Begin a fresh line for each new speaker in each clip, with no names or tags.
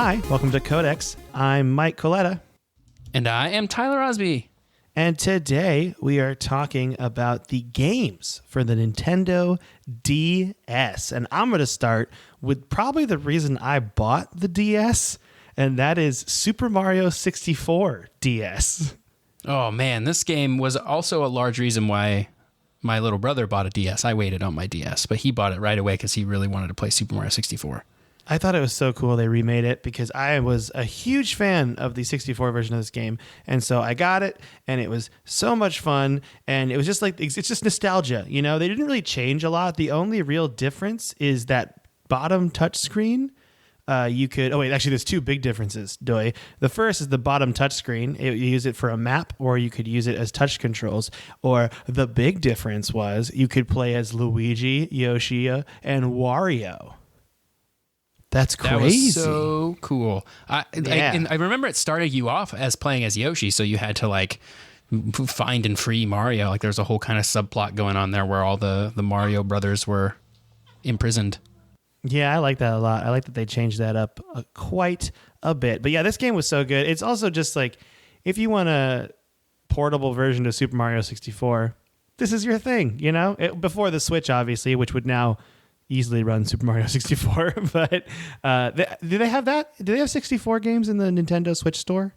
Hi, welcome to Codex. I'm Mike Coletta.
And I am Tyler Osby.
And today we are talking about the games for the Nintendo DS. And I'm going to start with probably the reason I bought the DS, and that is Super Mario 64 DS.
Oh man, this game was also a large reason why my little brother bought a DS. I waited on my DS, but he bought it right away because he really wanted to play Super Mario 64.
I thought it was so cool they remade it because I was a huge fan of the 64 version of this game. And so I got it, and it was so much fun. And it was just like, it's just nostalgia. You know, they didn't really change a lot. The only real difference is that bottom touchscreen. Actually, there's two big differences, Doi. The first is the bottom touchscreen. You use it for a map, or you could use it as touch controls. Or the big difference was you could play as Luigi, Yoshi, and Wario. That's crazy.
That was so cool. I remember it started you off as playing as Yoshi, so you had to like find and free Mario. Like there's a whole kind of subplot going on there where all the Mario brothers were imprisoned.
Yeah, I like that a lot. I like that they changed that up quite a bit. But yeah, this game was so good. It's also just like, if you want a portable version of Super Mario 64, this is your thing, you know? Before the Switch, obviously, which would now easily run Super Mario 64. But do they have that? Do they have 64 games in the Nintendo Switch store?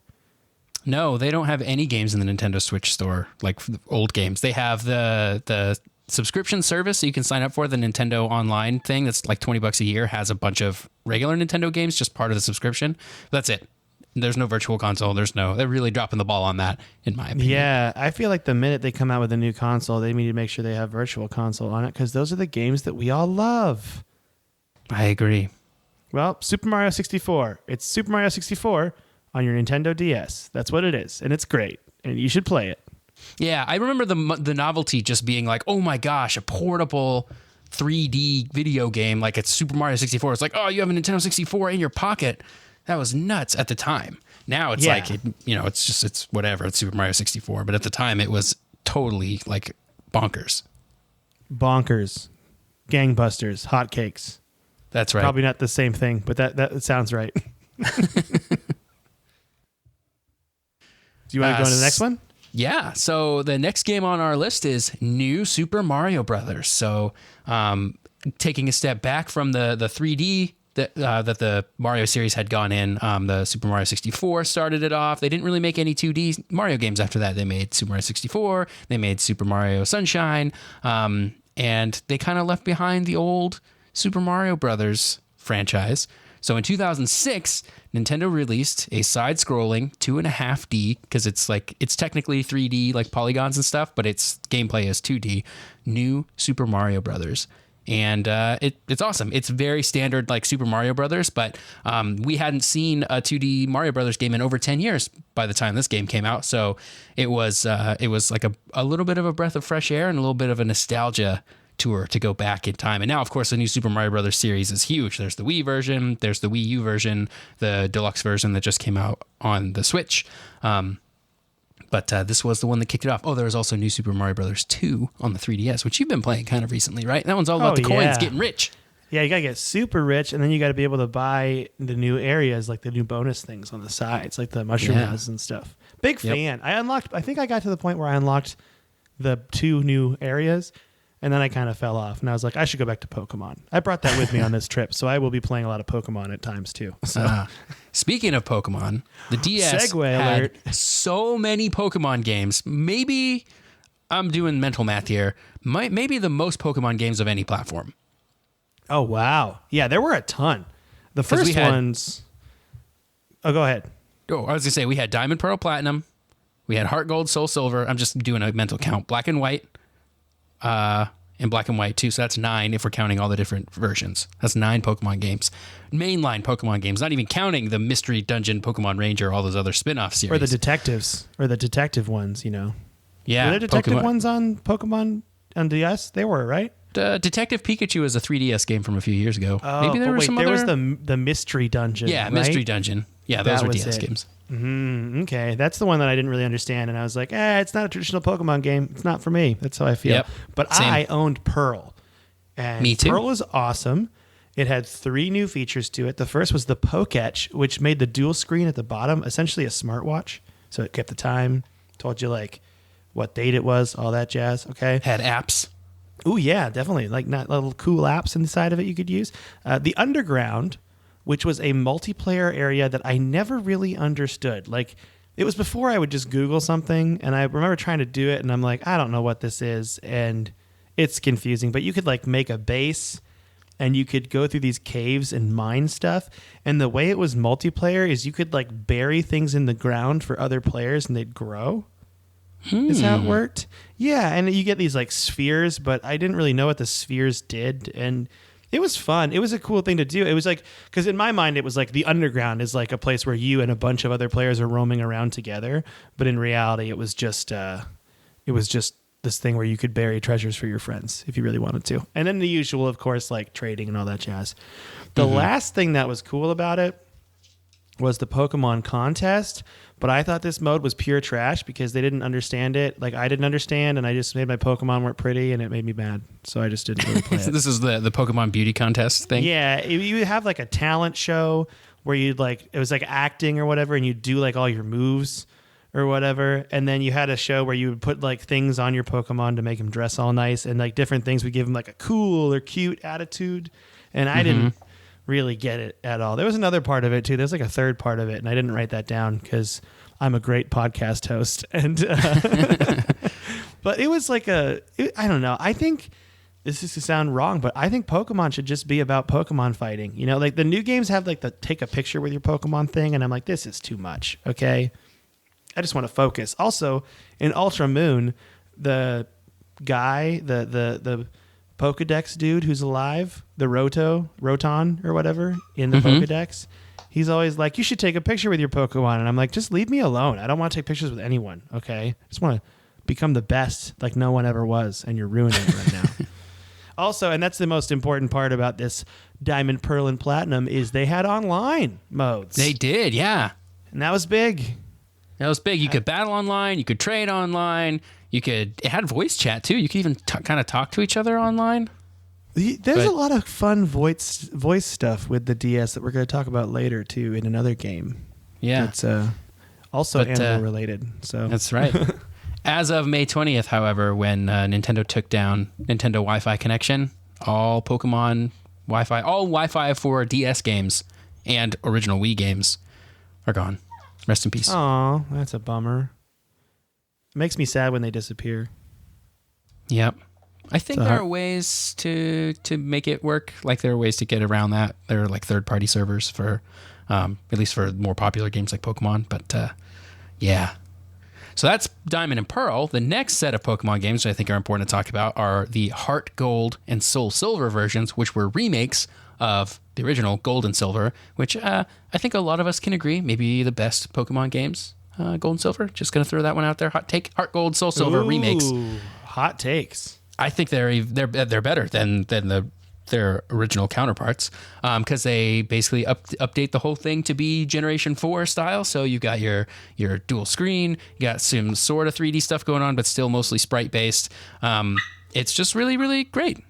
No, they don't have any games in the Nintendo Switch store, like old games. They have the subscription service so you can sign up for. The Nintendo Online thing that's like $20 a year has a bunch of regular Nintendo games, just part of the subscription. That's it. There's no virtual console. They're really dropping the ball on that, in my opinion.
Yeah, I feel like the minute they come out with a new console, they need to make sure they have virtual console on it, because those are the games that we all love.
I agree.
Well, Super Mario 64. It's Super Mario 64 on your Nintendo DS. That's what it is, and it's great, and you should play it.
Yeah, I remember the novelty just being like, oh my gosh, a portable 3D video game like it's Super Mario 64. It's like, oh, you have a Nintendo 64 in your pocket. That was nuts at the time. Now it's like, it's whatever. It's Super Mario 64. But at the time, it was totally like bonkers.
Bonkers. Gangbusters. Hotcakes.
That's right.
Probably not the same thing, but that sounds right. Do you want to go to the next one?
Yeah. So the next game on our list is New Super Mario Brothers. So taking a step back from the 3D that the Mario series had gone in. The Super Mario 64 started it off. They didn't really make any 2D Mario games after that. They made Super Mario 64. They made Super Mario Sunshine. And they kind of left behind the old Super Mario Brothers franchise. So in 2006, Nintendo released a side-scrolling 2.5D, because it's technically 3D, like polygons and stuff, but its gameplay is 2D, New Super Mario Brothers. And it's awesome. It's very standard like Super Mario Brothers, but we hadn't seen a 2D Mario Brothers game in over 10 years by the time this game came out. So it was like a little bit of a breath of fresh air and a little bit of a nostalgia tour to go back in time. And now, of course, the new Super Mario Brothers series is huge. There's the Wii version, there's the Wii U version, the deluxe version that just came out on the Switch. But this was the one that kicked it off. Oh, there was also New Super Mario Brothers 2 on the 3DS, which you've been playing kind of recently, right? That one's all about the coins getting rich.
Yeah, you got to get super rich, and then you got to be able to buy the new areas, like the new bonus things on the sides, like the mushroom houses and stuff. Big fan. I think I got to the point where I unlocked the 2 new areas, and then I kind of fell off, and I was like, I should go back to Pokemon. I brought that with me on this trip, so I will be playing a lot of Pokemon at times too. So,
speaking of Pokemon, the DS had so many Pokemon games. Maybe I'm doing mental math here. Maybe the most Pokemon games of any platform.
Oh, wow. Yeah, there were a ton. The first ones... Oh, go ahead.
Oh, I was going to say, we had Diamond, Pearl, Platinum. We had Heart Gold, Soul Silver. I'm just doing a mental count. Black and White. And Black and White too, so that's 9 if we're counting all the different versions. That's 9 Pokemon games. Mainline Pokemon games, not even counting the Mystery Dungeon, Pokemon Ranger, all those other spin-off series.
Or the detectives, or the detective ones, you know.
Yeah.
Were there detective ones on Pokemon on DS? They were, right?
Detective Pikachu is a 3DS game from a few years ago.
Oh, maybe there was the Mystery Dungeon,
yeah,
right?
Mystery Dungeon. Yeah, those were DS games.
Okay, that's the one that I didn't really understand, and I was like, it's not a traditional Pokemon game. It's not for me. That's how I feel. Yep. But same. I owned Pearl. And
me too.
Pearl was awesome. It had 3 new features to it. The first was the Pokétch, which made the dual screen at the bottom essentially a smartwatch. So it kept the time, told you like what date it was, all that jazz. Okay.
Had apps.
Oh yeah, definitely. Like not little cool apps inside of it you could use. The Underground, which was a multiplayer area that I never really understood. Like it was before I would just Google something, and I remember trying to do it, and I'm like, I don't know what this is, and it's confusing. But you could like make a base, and you could go through these caves and mine stuff. And the way it was multiplayer is you could like bury things in the ground for other players, and they'd grow. Is how it worked. Yeah, and you get these like spheres, but I didn't really know what the spheres did, and it was fun. It was a cool thing to do. It was like, because in my mind, it was like the Underground is like a place where you and a bunch of other players are roaming around together. But in reality, it was just this thing where you could bury treasures for your friends if you really wanted to. And then the usual, of course, like trading and all that jazz. The last thing that was cool about it was the Pokemon contest, but I thought this mode was pure trash because they didn't understand it. Like I didn't understand, and I just made my Pokemon weren't pretty, and it made me mad. So I just didn't really play it.
This is the Pokemon beauty contest thing?
Yeah, you would have like a talent show where you'd like, it was like acting or whatever, and you'd do like all your moves or whatever, and then you had a show where you would put like things on your Pokemon to make them dress all nice, and like different things would give them like a cool or cute attitude, and I didn't really get it at all. There was another part of it too. There's like a third part of it, and I didn't write that down because I'm a great podcast host. And but it was like I don't know. I think this is to sound wrong, but I think Pokemon should just be about Pokemon fighting. You know, like the new games have like the take a picture with your Pokemon thing, and I'm like, this is too much. Okay, I just want to focus. Also, in Ultra Moon, the guy, the Pokedex dude who's alive, the Roton or whatever in the Pokedex, he's always like, you should take a picture with your Pokemon. And I'm like, just leave me alone. I don't want to take pictures with anyone, okay? I just want to become the best like no one ever was, and you're ruining it right now. Also, and that's the most important part about this Diamond, Pearl, and Platinum, is they had online modes.
They did, yeah.
And that was big.
That was big. You could battle online. You could trade online. It had voice chat too. You could even kind of talk to each other online.
There's a lot of fun voice stuff with the DS that we're going to talk about later too in another game.
Yeah,
it's also animal related. So
that's right. As of May 20th, however, when Nintendo took down Nintendo Wi-Fi connection, all Pokemon Wi-Fi, all Wi-Fi for DS games and original Wii games are gone. Rest in peace.
Aw, that's a bummer. It makes me sad when they disappear.
Yep. I think there are ways to make it work. Like there are ways to get around that. There are like third-party servers for, at least for more popular games like Pokemon. But yeah. So that's Diamond and Pearl. The next set of Pokemon games, which I think are important to talk about, are the Heart Gold and Soul Silver versions, which were remakes of the original Gold and Silver, which I think a lot of us can agree, maybe the best Pokemon games. Gold and Silver. Just going to throw that one out there. Hot take. Heart Gold, Soul Silver remakes.
Hot takes.
I think they're better than their original counterparts because they basically update the whole thing to be Generation 4 style. So you got your dual screen, you got some sort of 3D stuff going on, but still mostly sprite based. It's just really, really great.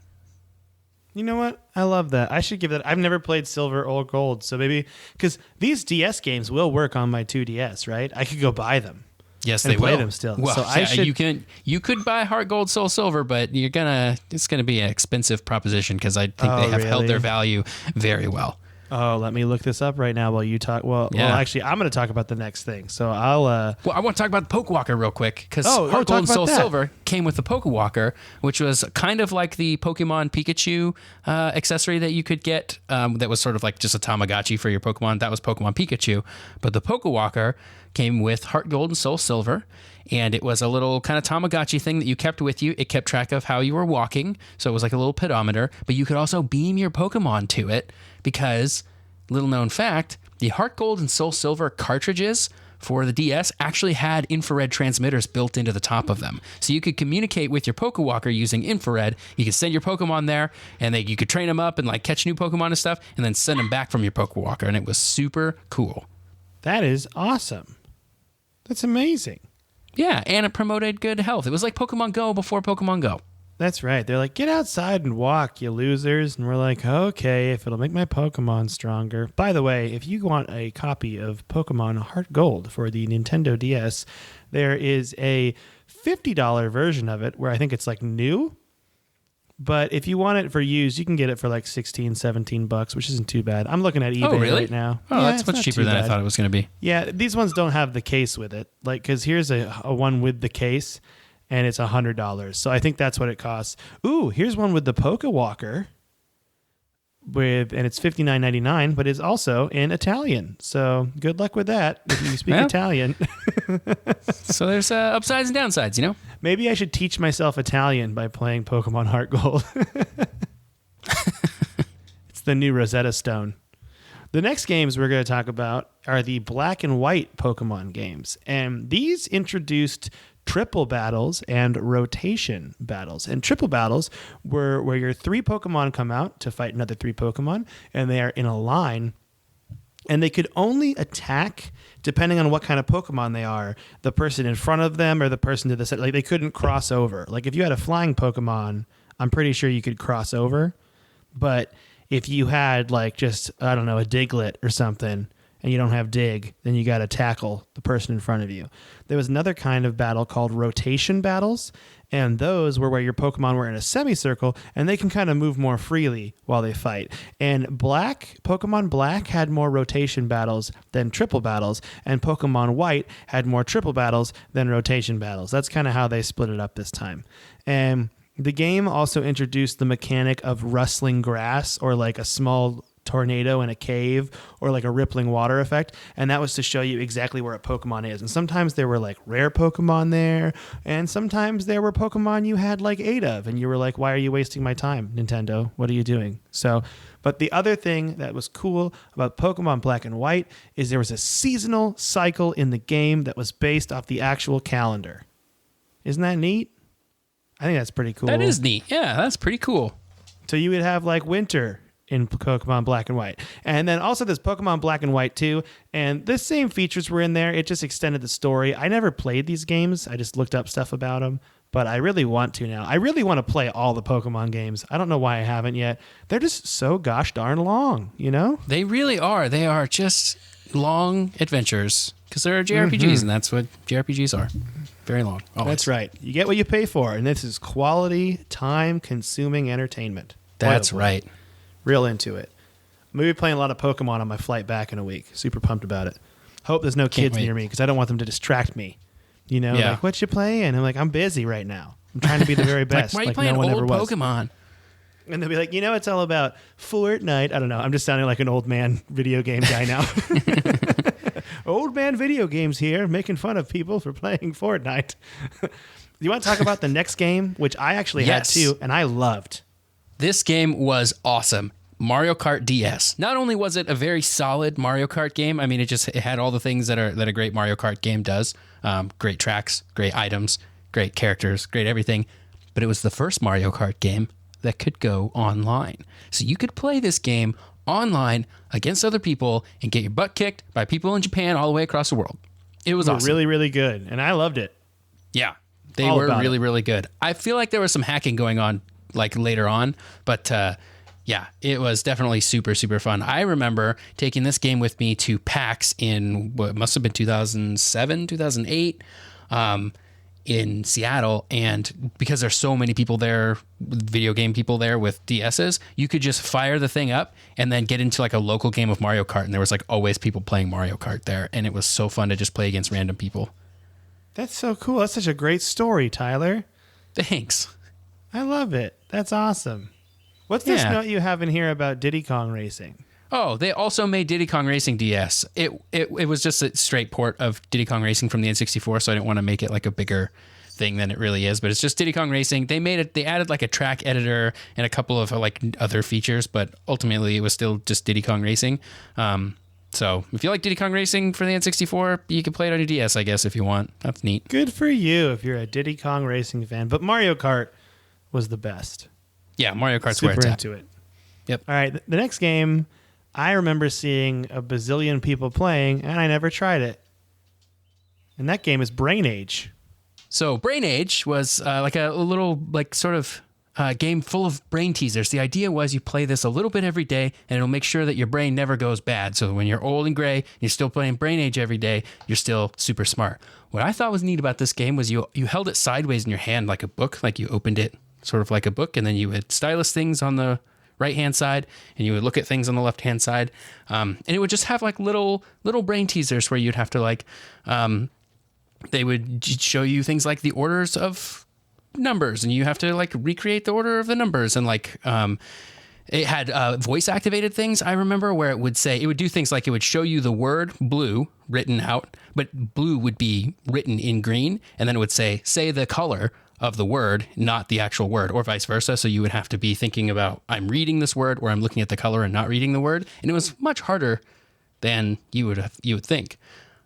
You know what? I love that. I should give that. I've never played Silver or Gold, so maybe because these DS games will work on my 2DS, right? I could go buy them.
Yes,
and
they
play
will.
them still.
Well,
so I should.
You could buy Heart Gold, Soul Silver, but it's gonna be an expensive proposition because I think they have held their value very well.
Oh, let me look this up right now while you talk. Well, actually, I'm going to talk about the next thing. So I'll.
Well, I want to talk about the Pokewalker real quick because Heart Gold and Soul Silver came with the Pokewalker, which was kind of like the Pokemon Pikachu accessory that you could get. That was sort of like just a Tamagotchi for your Pokemon. That was Pokemon Pikachu, but the Pokewalker came with Heart Gold and Soul Silver. And it was a little kind of Tamagotchi thing that you kept with you. It kept track of how you were walking. So it was like a little pedometer. But you could also beam your Pokemon to it because, little known fact, the Heart Gold and Soul Silver cartridges for the DS actually had infrared transmitters built into the top of them. So you could communicate with your Pokewalker using infrared. You could send your Pokemon there, and you could train them up and like catch new Pokemon and stuff, and then send them back from your Pokewalker. And it was super cool.
That is awesome. That's amazing.
Yeah, and it promoted good health. It was like Pokemon Go before Pokemon Go.
That's right. They're like, get outside and walk, you losers. And we're like, okay, if it'll make my Pokemon stronger. By the way, if you want a copy of Pokemon Heart Gold for the Nintendo DS, there is a $50 version of it where I think it's like new. But if you want it for used, you can get it for like $16-17, which isn't too bad. I'm looking at eBay right now.
Oh, that's much cheaper than I thought it was going to be.
Yeah, these ones don't have the case with it. Like, because here's a one with the case, and it's $100. So I think that's what it costs. Ooh, here's one with the Poké Walker, and it's $59.99, but it's also in Italian. So good luck with that if you speak Italian.
So there's upsides and downsides, you know?
Maybe I should teach myself Italian by playing Pokemon Heart Gold. It's the new Rosetta Stone. The next games we're going to talk about are the black and white Pokemon games. And these introduced triple battles and rotation battles. And triple battles were where your 3 Pokemon come out to fight another 3 Pokemon, and they are in a line. And they could only attack, depending on what kind of Pokemon they are, the person in front of them or the person to the side. Like, they couldn't cross over. Like, if you had a flying Pokemon, I'm pretty sure you could cross over. But if you had, like, just, I don't know, a Diglett or something, and you don't have Dig, then you got to tackle the person in front of you. There was another kind of battle called rotation battles, and those were where your Pokemon were in a semicircle, and they can kind of move more freely while they fight. And Pokemon Black had more rotation battles than triple battles, and Pokemon White had more triple battles than rotation battles. That's kind of how they split it up this time. And the game also introduced the mechanic of rustling grass, or like a small tornado in a cave, or like a rippling water effect, and that was to show you exactly where a Pokemon is. And sometimes there were like rare Pokemon there, and sometimes there were Pokemon you had like 8 of, and you were like, why are you wasting my time, Nintendo? What are you doing? So, but the other thing that was cool about Pokemon Black and White is there was a seasonal cycle in the game that was based off the actual calendar. Isn't that neat? I think that's pretty cool.
That is neat. Yeah, that's pretty cool.
So you would have like winter in Pokemon Black and White. And then also there's Pokemon Black and White 2, and the same features were in there. It just extended the story. I never played these games. I just looked up stuff about them, but I really want to now. I really want to play all the Pokemon games. I don't know why I haven't yet. They're just so gosh darn long, you know?
They really are. They are just long adventures, because they're JRPGs, and that's what JRPGs are. Very long. Always.
That's right. You get what you pay for, and this is quality, time-consuming entertainment.
That's right.
Real into it. I'm going to be playing a lot of Pokemon on my flight back in a week. Super pumped about it. Hope there's no kids near me, because I don't want them to distract me. You know, like, what you playing? I'm like, I'm busy right now. I'm trying to be the very best.
Like, why are you playing old Pokemon?
And they'll be like, it's all about Fortnite. I don't know. I'm just sounding like an old man video game guy now. Old man video games here, making fun of people for playing Fortnite. You want to talk about the next game, which I actually had too, and I loved.
This game was awesome. Mario Kart DS. Not only was it a very solid Mario Kart game, I mean, it had all the things that a great Mario Kart game does. Great tracks, great items, great characters, great everything. But it was the first Mario Kart game that could go online. So you could play this game online against other people and get your butt kicked by people in Japan all the way across the world. It was awesome.
Really, really good. And I loved it.
Yeah, they were really, really good. I feel like there was some hacking going on like later on, but yeah, it was definitely super, super fun. I remember taking this game with me to PAX in what must have been 2007, 2008, in Seattle, and because there's so many people there, video game people there with DSs, you could just fire the thing up and then get into like a local game of Mario Kart, and there was like always people playing Mario Kart there, and it was so fun to just play against random people.
That's so cool. That's such a great story, Tyler.
Thanks.
I love it. That's awesome. What's this note you have in here about Diddy Kong Racing?
Oh, they also made Diddy Kong Racing DS. It was just a straight port of Diddy Kong Racing from the N64, so I didn't want to make it like a bigger thing than it really is. But it's just Diddy Kong Racing. They added like a track editor and a couple of like other features, but ultimately it was still just Diddy Kong Racing. So if you like Diddy Kong Racing for the N64, you can play it on your DS, I guess, if you want. That's neat.
Good for you if you're a Diddy Kong Racing fan. But Mario Kart was the best.
Yeah, Mario Kart's where it's at.
Super into it.
Yep.
All right, the next game, I remember seeing a bazillion people playing, and I never tried it. And that game is Brain Age.
So Brain Age was like a little, like sort of game full of brain teasers. The idea was you play this a little bit every day, and it'll make sure that your brain never goes bad. So when you're old and gray, you're still playing Brain Age every day, you're still super smart. What I thought was neat about this game was you held it sideways in your hand like a book, like you opened it sort of like a book, and then you would stylus things on the right-hand side, and you would look at things on the left-hand side. And it would just have like little brain teasers where you'd have to like, they would show you things like the orders of numbers, and you have to like recreate the order of the numbers, and like it had voice activated things. I remember where it would do things like it would show you the word blue written out, but blue would be written in green, and then it would say the color of the word, not the actual word, or vice versa. So you would have to be thinking about, I'm reading this word, or I'm looking at the color and not reading the word, and it was much harder than you would think.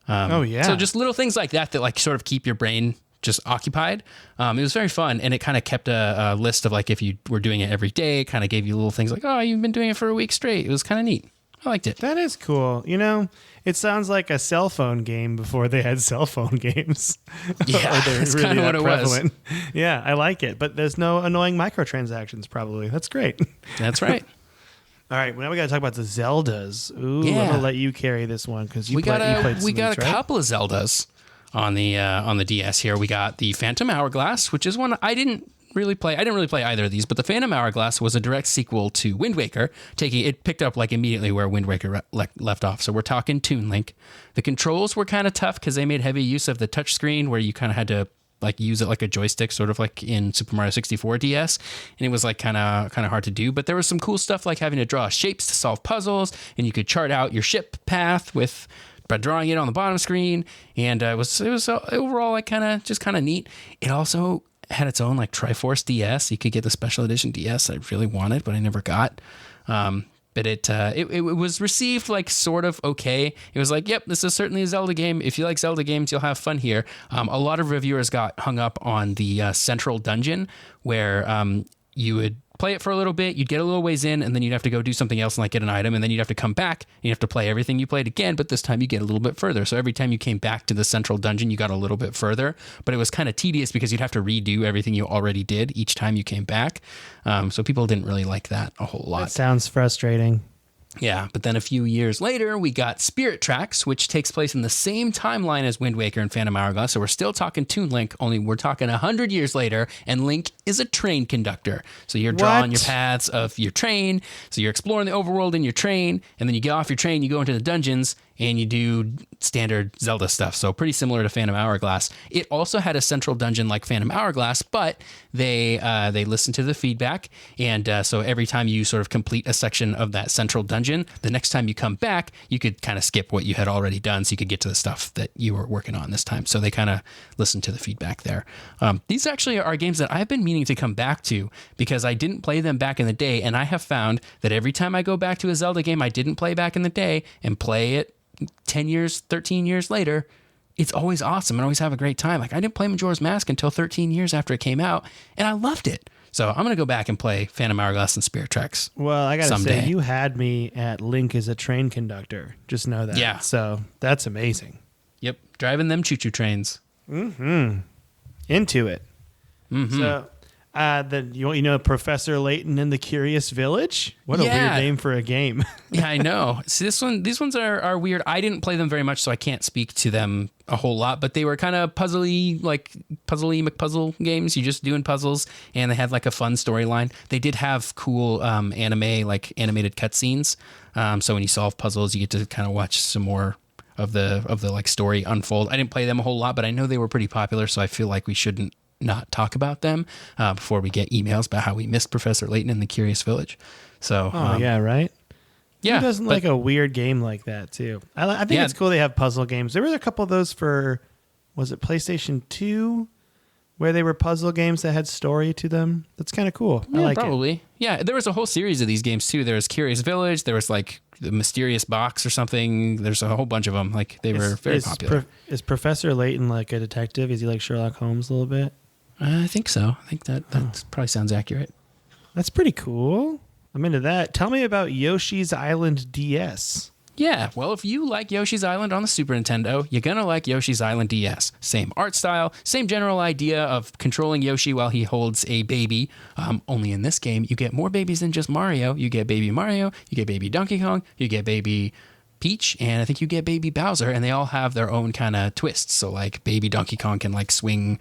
So just little things like that like sort of keep your brain just occupied. It was very fun, and it kind of kept a list of like if you were doing it every day, it kind of gave you little things like, oh, you've been doing it for a week straight. It was kind of neat. I liked it.
That is cool. You know, it sounds like a cell phone game before they had cell phone games.
Yeah, that's really kind of what prevalent.
It was. Yeah, I like it, but there's no annoying microtransactions probably. That's great.
That's right.
All right, now we got to talk about the Zeldas. Ooh,
yeah.
I'm gonna let you carry this one because
we got a couple of Zeldas on the DS here. We got the Phantom Hourglass, which is one I didn't really play. I didn't really play either of these, but the Phantom Hourglass was a direct sequel to Wind Waker. It picked up like immediately where Wind Waker left off. So we're talking Toon Link. The controls were kind of tough because they made heavy use of the touchscreen, where you kind of had to like use it like a joystick, sort of like in Super Mario 64 DS, and it was like kind of hard to do. But there was some cool stuff like having to draw shapes to solve puzzles, and you could chart out your ship path by drawing it on the bottom screen, and it was overall like kind of neat. It also had its own like Triforce DS. You could get the special edition DS I really wanted, but I never got. But it was received like sort of okay. It was like, yep, this is certainly a Zelda game. If you like Zelda games, you'll have fun here. A lot of reviewers got hung up on the central dungeon, where you would play it for a little bit, you'd get a little ways in, and then you'd have to go do something else and like get an item, and then you'd have to come back and you have to play everything you played again, but this time you get a little bit further. So every time you came back to the central dungeon, you got a little bit further, but it was kind of tedious because you'd have to redo everything you already did each time you came back. So people didn't really like that a whole lot.
That sounds frustrating.
Yeah, but then a few years later, we got Spirit Tracks, which takes place in the same timeline as Wind Waker and Phantom Hourglass. So we're still talking Toon Link, only we're talking 100 years later, and Link is a train conductor. So you're drawing your paths of your train. So you're exploring the overworld in your train, and then you get off your train, you go into the dungeons, and you do standard Zelda stuff. So pretty similar to Phantom Hourglass. It also had a central dungeon like Phantom Hourglass, but they listened to the feedback. And so every time you sort of complete a section of that central dungeon, the next time you come back, you could kind of skip what you had already done so you could get to the stuff that you were working on this time. So they kind of listened to the feedback there. These actually are games that I've been meaning to come back to because I didn't play them back in the day. And I have found that every time I go back to a Zelda game I didn't play back in the day and play it 10 years, 13 years later, it's always awesome and always have a great time. Like I didn't play Majora's Mask until 13 years after it came out, and I loved it. So I'm going to go back and play Phantom Hourglass and Spirit Tracks.
Well, I got to say, you had me at Link as a train conductor. Just know that.
Yeah.
So that's amazing.
Yep. Driving them choo-choo trains.
Mm-hmm. Into it.
Mm-hmm.
So you know Professor Layton and the Curious Village? What a weird name for a game.
Yeah, I know. See, these ones are weird. I didn't play them very much, so I can't speak to them a whole lot, but they were kind of puzzly McPuzzle games. You're just doing puzzles, and they had like a fun storyline. They did have cool anime, like animated cutscenes. So when you solve puzzles, you get to kind of watch some more of the like story unfold. I didn't play them a whole lot, but I know they were pretty popular, so I feel like we shouldn't not talk about them before we get emails about how we missed Professor Layton in the Curious Village. So,
yeah, right?
Yeah.
Who doesn't like a weird game like that, too? I think it's cool they have puzzle games. There were a couple of those for, was it PlayStation 2? Where they were puzzle games that had story to them. That's kind of cool.
Yeah,
I like
probably.
it.
Yeah, there was a whole series of these games, too. There was Curious Village. There was, like, the Mysterious Box or something. There's a whole bunch of them. Like, they were very popular.
Is Professor Layton like a detective? Is he like Sherlock Holmes a little bit?
I think so. I think that probably sounds accurate.
That's pretty cool. I'm into that. Tell me about Yoshi's Island DS.
Yeah, well, if you like Yoshi's Island on the Super Nintendo, you're going to like Yoshi's Island DS. Same art style, same general idea of controlling Yoshi while he holds a baby. Only in this game, you get more babies than just Mario. You get baby Mario, you get baby Donkey Kong, you get baby Peach, and I think you get baby Bowser, and they all have their own kind of twists. So, like, baby Donkey Kong can, like, swing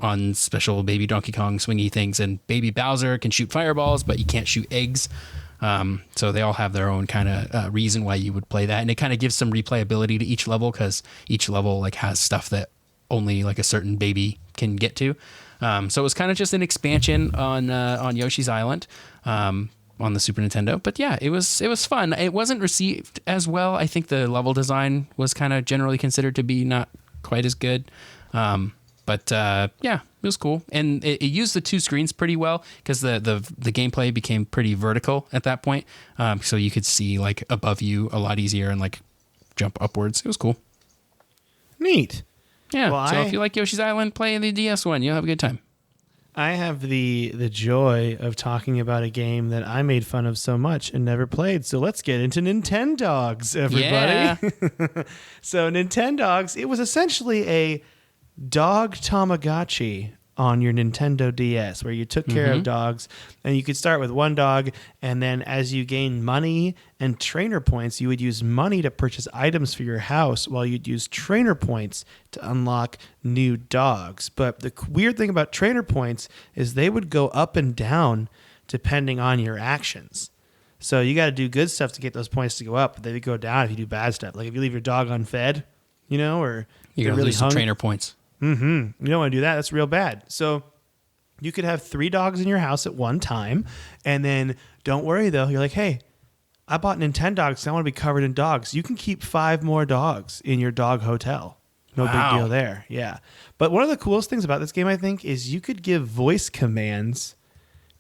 on special baby Donkey Kong swingy things, and baby Bowser can shoot fireballs, but you can't shoot eggs. So they all have their own kind of reason why you would play that, and it kind of gives some replayability to each level because each level like has stuff that only like a certain baby can get to. So it was kind of just an expansion on Yoshi's Island on the Super Nintendo. But yeah, it was fun. It wasn't received as well. I think the level design was kind of generally considered to be not quite as good. But yeah, it was cool, and it used the two screens pretty well because the gameplay became pretty vertical at that point, so you could see like above you a lot easier and like jump upwards. It was cool.
Neat.
Yeah.
Well,
so if you like Yoshi's Island, play the DS one. You'll have a good time.
I have the joy of talking about a game that I made fun of so much and never played. So let's get into Nintendogs, everybody.
Yeah.
So Nintendogs, it was essentially a dog Tamagotchi on your Nintendo DS, where you took care of dogs, and you could start with one dog, and then as you gain money and trainer points, you would use money to purchase items for your house, while you'd use trainer points to unlock new dogs. But the weird thing about trainer points is they would go up and down depending on your actions. So you got to do good stuff to get those points to go up, but they would go down if you do bad stuff. Like if you leave your dog unfed, or
you're going to lose some trainer points.
You don't want to do that. That's real bad. So you could have 3 dogs in your house at one time. And then don't worry, though. You're like, hey, I bought Nintendogs. I want to be covered in dogs. You can keep 5 more dogs in your dog hotel. No big deal there. Yeah. But one of the coolest things about this game, I think, is you could give voice commands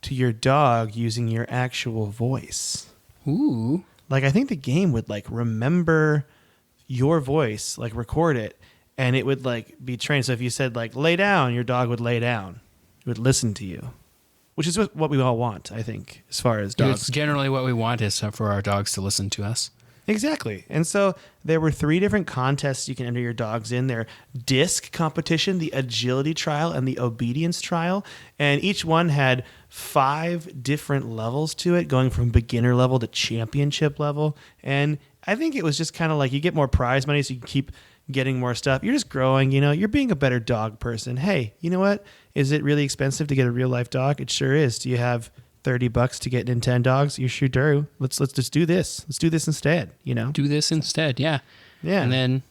to your dog using your actual voice.
Ooh.
Like, I think the game would, like, remember your voice, like, record it. And it would like be trained. So if you said like lay down, your dog would lay down. It would listen to you, which is what we all want, I think, as far as dogs.
It's generally what we want is for our dogs to listen to us.
Exactly. And so there were 3 different contests you can enter your dogs in. Their disc competition, the agility trial, and the obedience trial. And each one had 5 different levels to it, going from beginner level to championship level. And I think it was just kind of like you get more prize money, so you can keep getting more stuff. You're just growing, you're being a better dog person. Hey, you know what? Is it really expensive to get a real life dog? It sure is. Do you have $30 to get Nintendogs? You sure do. Let's just do this. Let's do this instead,
Do this instead, yeah.
Yeah.
And then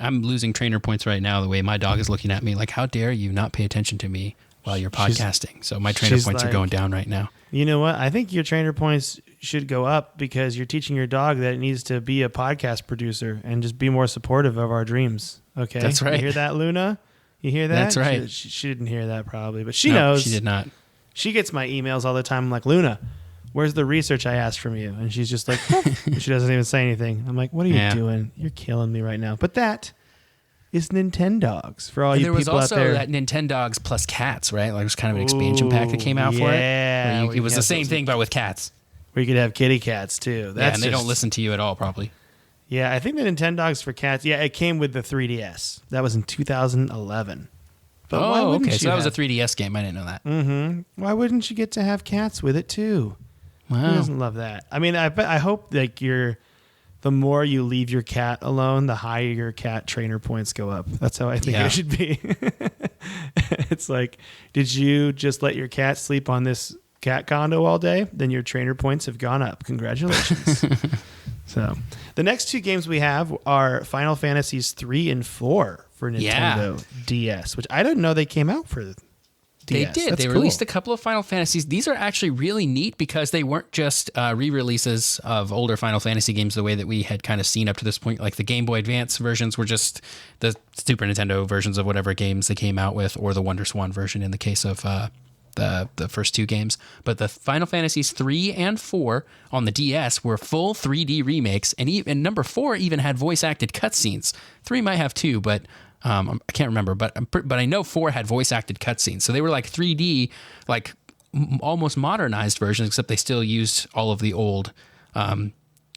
I'm losing trainer points right now the way my dog is looking at me like, how dare you not pay attention to me while you're podcasting? So my trainer points are going down right now.
You know what? I think your trainer points should go up because you're teaching your dog that it needs to be a podcast producer and just be more supportive of our dreams. Okay?
That's right.
You hear that, Luna? You hear that?
That's right.
She didn't hear that probably, but she knows.
She did not.
She gets my emails all the time. I'm like, Luna, where's the research I asked from you? And she's just like, she doesn't even say anything. I'm like, what are you doing? You're killing me right now. But that is Nintendogs for all you people out there.
There was also that Nintendogs plus cats, right? Like it was kind of an expansion pack that came out for it.
Yeah.
It was the same thing, but with cats.
Where you could have kitty cats too.
And they don't listen to you at all, probably.
Yeah, I think the Nintendogs for cats. Yeah, it came with the 3DS. That was in 2011. But why wouldn't you
so that was a 3DS game. I didn't know that.
Mm-hmm. Why wouldn't you get to have cats with it too?
Wow.
Who doesn't love that? I mean, I hope like the more you leave your cat alone, the higher your cat trainer points go up. That's how I think it should be. It's like, did you just let your cat sleep on this cat condo all day? Then your trainer points have gone up. Congratulations. So the next 2 games we have are Final Fantasies 3 and 4 for Nintendo DS, which I didn't know they came out for DS.
They did. They released a couple of Final Fantasies. These are actually really neat because they weren't just re-releases of older Final Fantasy games the way that we had kind of seen up to this point. Like the Game Boy Advance versions were just the Super Nintendo versions of whatever games they came out with, or the Wonder Swan version in the case of the first 2 games. But the Final Fantasies 3 and 4 on the DS were full 3D remakes, and number 4 even had voice-acted cutscenes. 3 might have 2, but I can't remember, but I know 4 had voice-acted cutscenes. So they were like 3D, like almost modernized versions, except they still used all of the old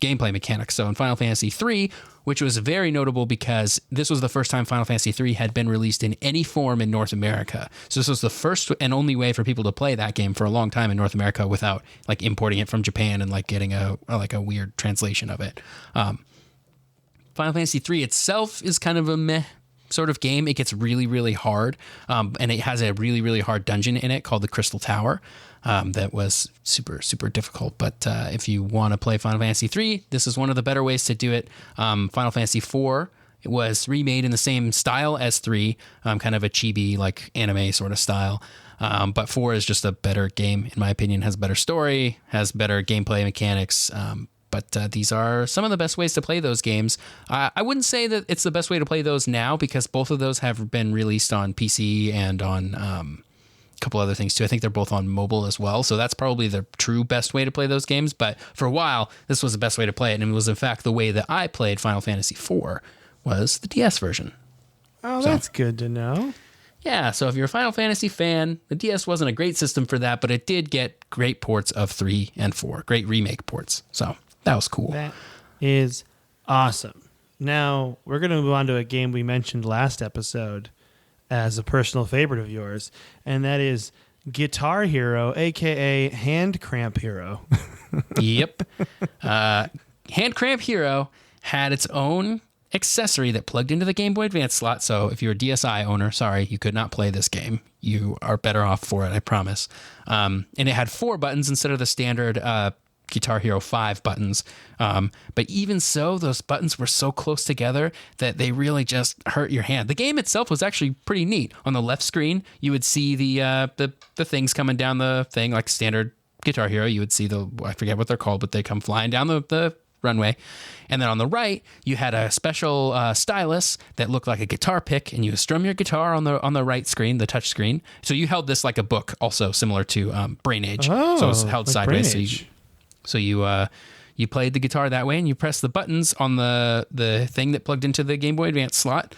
gameplay mechanics. So in Final Fantasy III, which was very notable because this was the first time Final Fantasy III had been released in any form in North America. So this was the first and only way for people to play that game for a long time in North America without like importing it from Japan and like getting a weird translation of it. Final Fantasy III itself is kind of a meh sort of game. It gets really, really hard, and it has a really, really hard dungeon in it called the Crystal Tower. That was super, super difficult. But if you want to play Final Fantasy III, this is one of the better ways to do it. Final Fantasy IV, it was remade in the same style as 3, kind of a chibi, like anime sort of style. But 4 is just a better game, in my opinion, has a better story, has better gameplay mechanics. But these are some of the best ways to play those games. I wouldn't say that it's the best way to play those now because both of those have been released on PC and on couple other things too. I think they're both on mobile as well. So that's probably the true best way to play those games. But for a while, this was the best way to play it. And it was in fact the way that I played Final Fantasy IV was the DS version.
Oh, that's good to know.
Yeah. So if you're a Final Fantasy fan, the DS wasn't a great system for that, but it did get great ports of 3 and 4, great remake ports. So that was cool.
That is awesome. Now we're going to move on to a game we mentioned last episode as a personal favorite of yours, and that is Guitar Hero, aka Hand Cramp Hero.
Yep. Hand Cramp Hero had its own accessory that plugged into the Game Boy Advance slot. So if you're a DSi owner, sorry, you could not play this game. You are better off for it, I promise. And it had 4 buttons instead of the standard Guitar Hero 5 buttons. But even so, those buttons were so close together that they really just hurt your hand. The game itself was actually pretty neat. On the left screen, you would see the things coming down the thing, like standard Guitar Hero. You would see I forget what they're called, but they come flying down the runway. And then on the right, you had a special stylus that looked like a guitar pick, and you strum your guitar on the right screen, the touch screen. So you held this like a book, also similar to Brain Age. So it was held
like
sideways. So you played the guitar that way, and you pressed the buttons on the thing that plugged into the Game Boy Advance slot.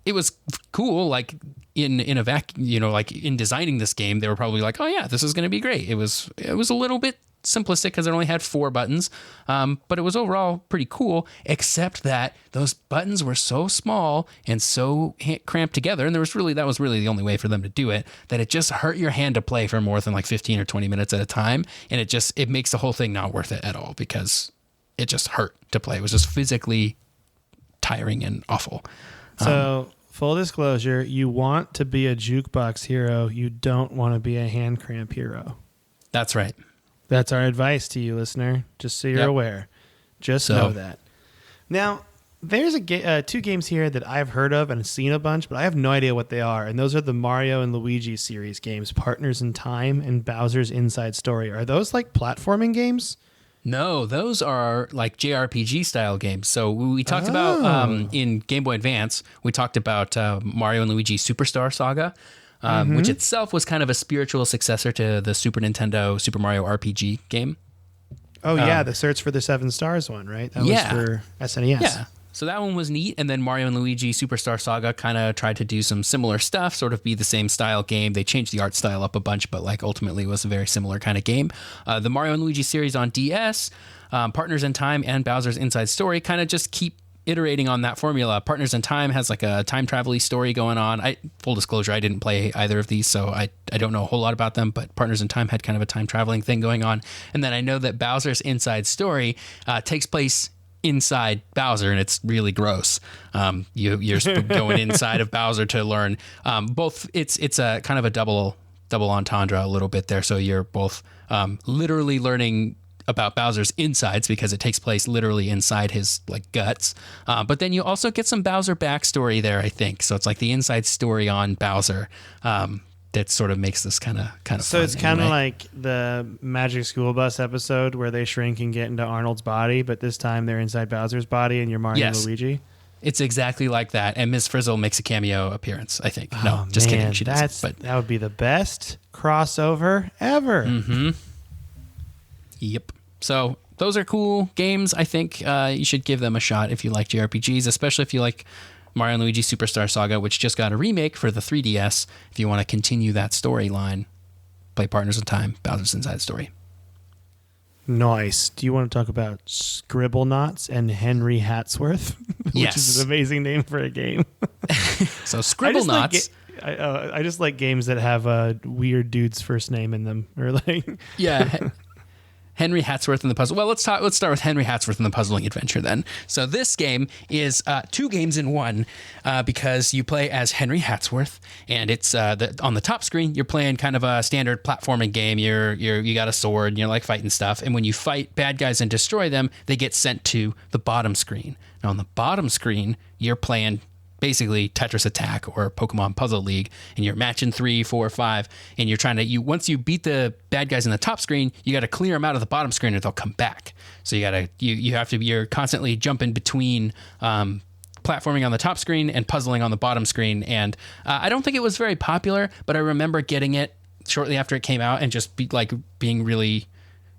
It was cool. Like in a vacuum, like in designing this game, they were probably like, "Oh yeah, this is going to be great." It was a little bit simplistic because it only had 4 buttons, but it was overall pretty cool. Except that those buttons were so small and so cramped together, and that was really the only way for them to do it. That it just hurt your hand to play for more than like 15 or 20 minutes at a time, and it makes the whole thing not worth it at all because it just hurt to play. It was just physically tiring and awful.
So, full disclosure, you want to be a jukebox hero. You don't want to be a hand cramp hero.
That's right.
That's our advice to you, listener, just so you're aware. Just know that. Now, there's 2 games here that I've heard of and seen a bunch, but I have no idea what they are. And those are the Mario and Luigi series games, Partners in Time and Bowser's Inside Story. Are those like platforming games?
No, those are like JRPG style games. So we talked about in Game Boy Advance, we talked about Mario and Luigi Superstar Saga. Which itself was kind of a spiritual successor to the Super Nintendo Super Mario RPG game.
Oh, yeah, the Search for the 7 Stars one, right? That was for SNES.
Yeah, so that one was neat. And then Mario and Luigi Superstar Saga kind of tried to do some similar stuff, sort of be the same style game. They changed the art style up a bunch, but like ultimately it was a very similar kind of game. The Mario and Luigi series on DS, Partners in Time and Bowser's Inside Story kind of just keep iterating on that formula. Partners in Time has like a time travel-y story going on. Full disclosure, I didn't play either of these, so I don't know a whole lot about them, but Partners in Time had kind of a time traveling thing going on. And then I know that Bowser's Inside Story takes place inside Bowser, and it's really gross. You're going inside of Bowser to learn both. It's a kind of a double entendre a little bit there. So you're both literally learning about Bowser's insides because it takes place literally inside his like guts. But then you also get some Bowser backstory there, I think. So it's like the inside story on Bowser that sort of makes this kind of
So
fun
it's kind of like the Magic School Bus episode where they shrink and get into Arnold's body, but this time they're inside Bowser's body and you're Mario and Luigi.
It's exactly like that. And Ms. Frizzle makes a cameo appearance, I think. No, just kidding. She doesn't. But
that would be the best crossover ever.
Mm-hmm. Yep. So those are cool games. I think you should give them a shot if you like JRPGs, especially if you like Mario & Luigi Superstar Saga, which just got a remake for the 3DS. If you want to continue that storyline, play Partners in Time, Bowser's Inside Story.
Nice. Do you want to talk about Scribblenauts and Henry Hatsworth? Which
Yes.
is an amazing name for a game.
So Scribblenauts.
I just like games that have a weird dude's first name in them, or like
Yeah. Henry Hatsworth and the Puzzle. Well, let's start with Henry Hatsworth and the Puzzling Adventure then. So this game is 2 games in one because you play as Henry Hatsworth, and it's on the top screen you're playing kind of a standard platforming game. You got a sword and you're like fighting stuff, and when you fight bad guys and destroy them, they get sent to the bottom screen. Now on the bottom screen you're playing basically Tetris Attack or Pokemon Puzzle League, and you're matching 3, 4, 5, and you're trying to once you beat the bad guys in the top screen, you got to clear them out of the bottom screen or they'll come back. So you're constantly jumping between platforming on the top screen and puzzling on the bottom screen. And I don't think it was very popular, but I remember getting it shortly after it came out and just being really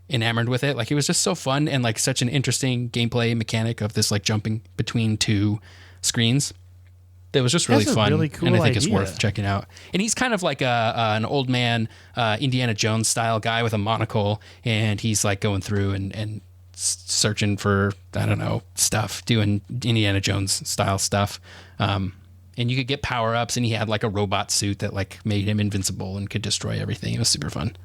enamored with it. Like, it was just so fun and like such an interesting gameplay mechanic of this like jumping between 2 screens. It was just really fun,
really cool
and I think it's
idea.
worth checking out. And he's kind of like an old man, Indiana Jones style guy with a monocle, and he's like going through and searching for, I don't know, stuff, doing Indiana Jones style stuff. And you could get power ups, and he had like a robot suit that like made him invincible and could destroy everything. It was super fun.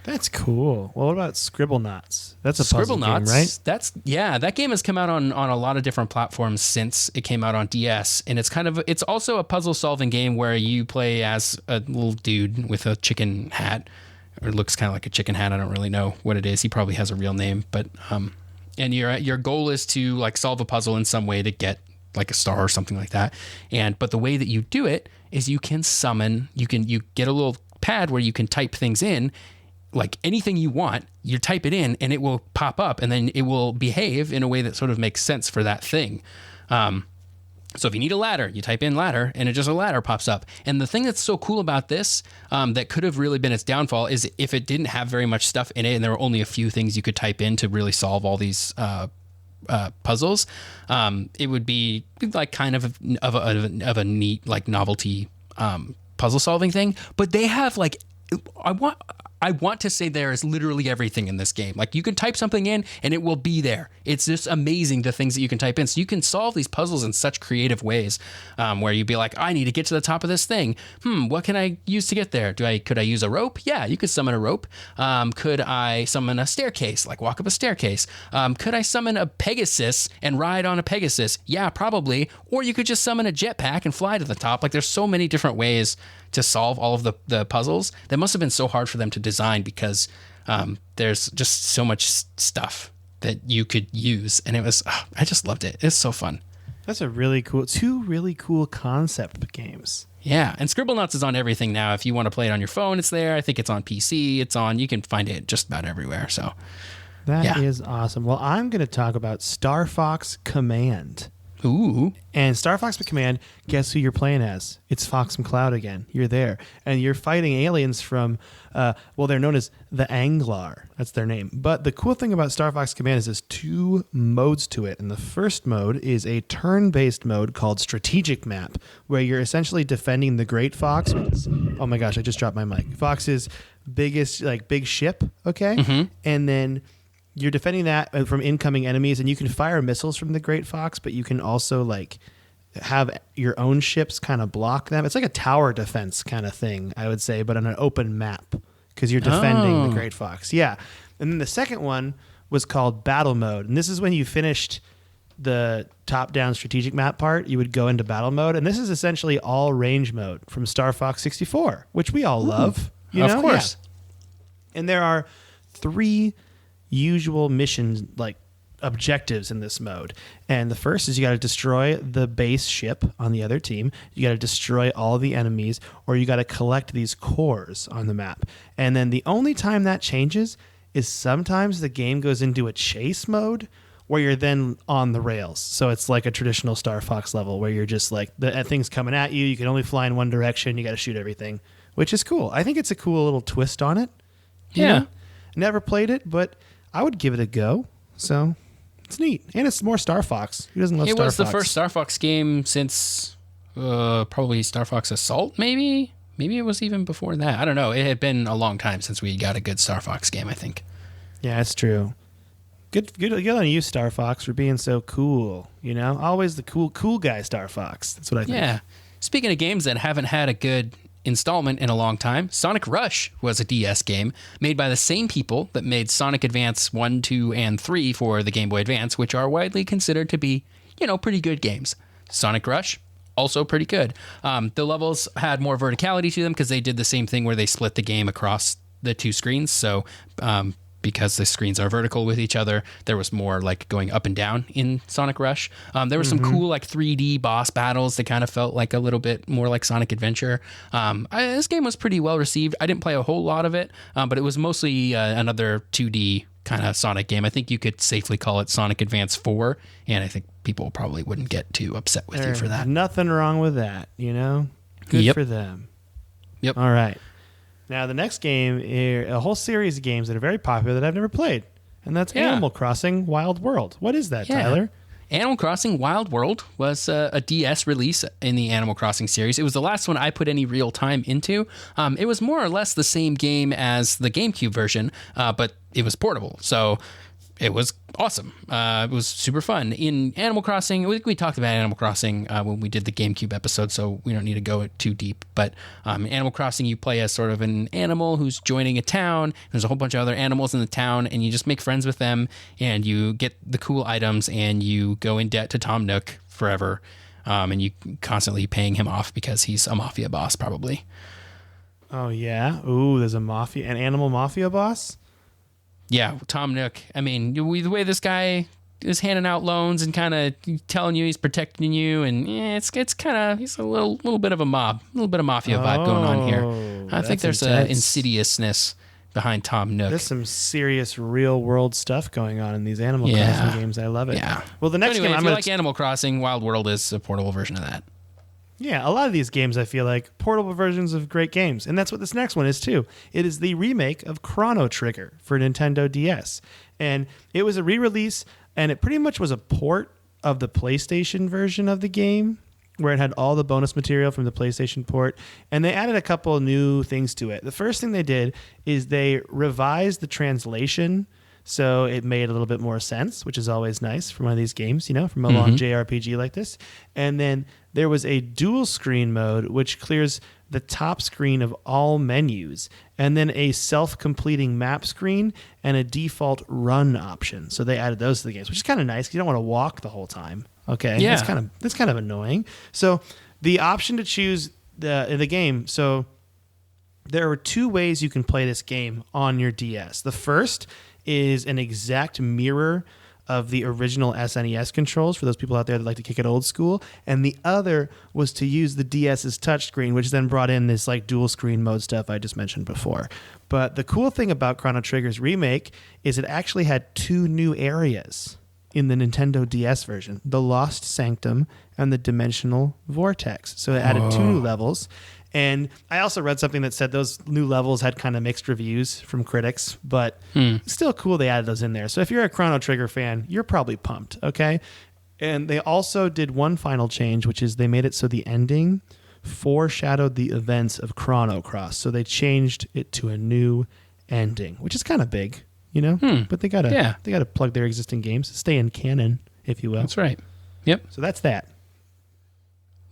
That's cool. Well, what about Scribblenauts? That's a puzzle game, right?
That game has come out on a lot of different platforms since it came out on DS, and it's also a puzzle solving game where you play as a little dude with a chicken hat, or looks kind of like a chicken hat. I don't really know what it is. He probably has a real name, but and your goal is to like solve a puzzle in some way to get like a star or something like that. But the way that you do it is you get a little pad where you can type things in. Like anything you want, you type it in and it will pop up, and then it will behave in a way that sort of makes sense for that thing. So if you need a ladder, you type in ladder and a ladder pops up. And the thing that's so cool about this, that could have really been its downfall, is if it didn't have very much stuff in it and there were only a few things you could type in to really solve all these puzzles, it would be like kind of a neat like novelty puzzle solving thing. But they have like, I want to say there is literally everything in this game. Like, you can type something in and it will be there. It's just amazing the things that you can type in. So you can solve these puzzles in such creative ways, where you'd be like, I need to get to the top of this thing. What can I use to get there? Could I use a rope? Yeah, you could summon a rope. Could I summon a staircase, like walk up a staircase? Could I summon a Pegasus and ride on a Pegasus? Yeah, probably. Or you could just summon a jetpack and fly to the top. Like, there's so many different ways to solve all of the puzzles. That must have been so hard for them to design, because there's just so much stuff that you could use, and I just loved it. It's so fun.
That's a really cool, 2 really cool concept games.
Yeah, and Scribblenauts is on everything now. If you want to play it on your phone, it's there. I think it's on PC. You can find it just about everywhere. So
that is awesome. Well, I'm going to talk about Star Fox Command.
Ooh.
And Star Fox Command, guess who you're playing as? It's Fox McCloud again. You're there. And you're fighting aliens from, they're known as the Anglar. That's their name. But the cool thing about Star Fox Command is there's 2 modes to it. And the first mode is a turn-based mode called Strategic Map, where you're essentially defending the Great Fox. Oh my gosh, I just dropped my mic. Fox's biggest, big ship, okay?
Mm-hmm.
And then you're defending that from incoming enemies, and you can fire missiles from the Great Fox, but you can also have your own ships kind of block them. It's like a tower defense kind of thing, I would say, but on an open map, because you're defending the Great Fox. Yeah. And then the second one was called Battle Mode. And this is when you finished the top-down strategic map part, you would go into Battle Mode. And this is essentially all range mode from Star Fox 64, which we all love. You know?
Of course.
Yeah. And there are 3 usual mission objectives in this mode, and the first is you got to destroy the base ship on the other team, you got to destroy all the enemies, or you got to collect these cores on the map. And then the only time that changes is sometimes the game goes into a chase mode where you're then on the rails. So it's like a traditional Star Fox level where you're just like the thing's coming at you, you can only fly in one direction, you got to shoot everything, which is cool. I think it's a cool little twist on it.
Yeah.
Never played it, but I would give it a go. So it's neat. And it's more Star Fox. Who doesn't love Star Fox?
It was the first Star Fox game since probably Star Fox Assault, maybe? Maybe it was even before that. I don't know. It had been a long time since we got a good Star Fox game, I think.
Yeah, it's true. Good on you, Star Fox, for being so cool. You know, always the cool guy, Star Fox. That's what I think.
Yeah. Speaking of games that haven't had a good installment in a long time, Sonic Rush was a DS game made by the same people that made Sonic Advance 1, 2, and 3 for the Game Boy Advance, which are widely considered to be, pretty good games. Sonic Rush, also pretty good. The levels had more verticality to them because they did the same thing where they split the game across the two screens. So because the screens are vertical with each other, there was more like going up and down in Sonic Rush. There were some cool like 3D boss battles that kind of felt like a little bit more like Sonic Adventure. This game was pretty well received. I didn't play a whole lot of it, but it was mostly another 2D kind of Sonic game. I think you could safely call it Sonic Advance 4, and I think people probably wouldn't get too upset with you for that.
Nothing wrong with that, Good for them.
Yep.
All right. Now, the next game is a whole series of games that are very popular that I've never played, and that's Animal Crossing Wild World. What is that, Tyler?
Animal Crossing Wild World was a DS release in the Animal Crossing series. It was the last one I put any real time into. It was more or less the same game as the GameCube version, but it was portable. So it was awesome. It was super fun. In Animal Crossing, we talked about Animal Crossing when we did the GameCube episode, so we don't need to go too deep. But Animal Crossing, you play as sort of an animal who's joining a town. There's a whole bunch of other animals in the town, and you just make friends with them, and you get the cool items, and you go in debt to Tom Nook forever, and you constantly paying him off because he's a mafia boss, probably.
Oh, yeah? Ooh, there's an animal mafia boss?
Yeah, Tom Nook. I mean, the way this guy is handing out loans and kind of telling you he's protecting you, and it's kind of, he's a little bit of a little bit of mafia vibe going on here. I think there's an insidiousness behind Tom Nook.
There's some serious real world stuff going on in these Animal Crossing games. I love it.
Yeah.
Well, the next game
if you like Animal Crossing, Wild World is a portable version of that.
Yeah, a lot of these games I feel like portable versions of great games, and that's what this next one is too. It is the remake of Chrono Trigger for Nintendo DS, and it was a re-release, and it pretty much was a port of the PlayStation version of the game, where it had all the bonus material from the PlayStation port, and they added a couple new things to it. The first thing they did is they revised the translation, so it made a little bit more sense, which is always nice from one of these games, from a long JRPG like this. And then there was a dual screen mode, which clears the top screen of all menus, and then a self-completing map screen and a default run option. So they added those to the games, which is kind of nice because you don't want to walk the whole time. Okay,
yeah,
that's kind of annoying. So the option to choose the game. So there are two ways you can play this game on your DS. The first is an exact mirror of the original SNES controls for those people out there that like to kick it old school, and the other was to use the DS's touchscreen, which then brought in this like dual screen mode stuff I just mentioned before. But the cool thing about Chrono Trigger's remake is it actually had two new areas in the Nintendo DS version, the Lost Sanctum and the Dimensional Vortex. So it added two new levels. And I also read something that said those new levels had kind of mixed reviews from critics, but still cool they added those in there. So if you're a Chrono Trigger fan, you're probably pumped, okay? And they also did one final change, which is they made it so the ending foreshadowed the events of Chrono Cross. So they changed it to a new ending, which is kind of big, But they gotta plug their existing games, stay in canon, if you will.
That's right. Yep.
So that's that.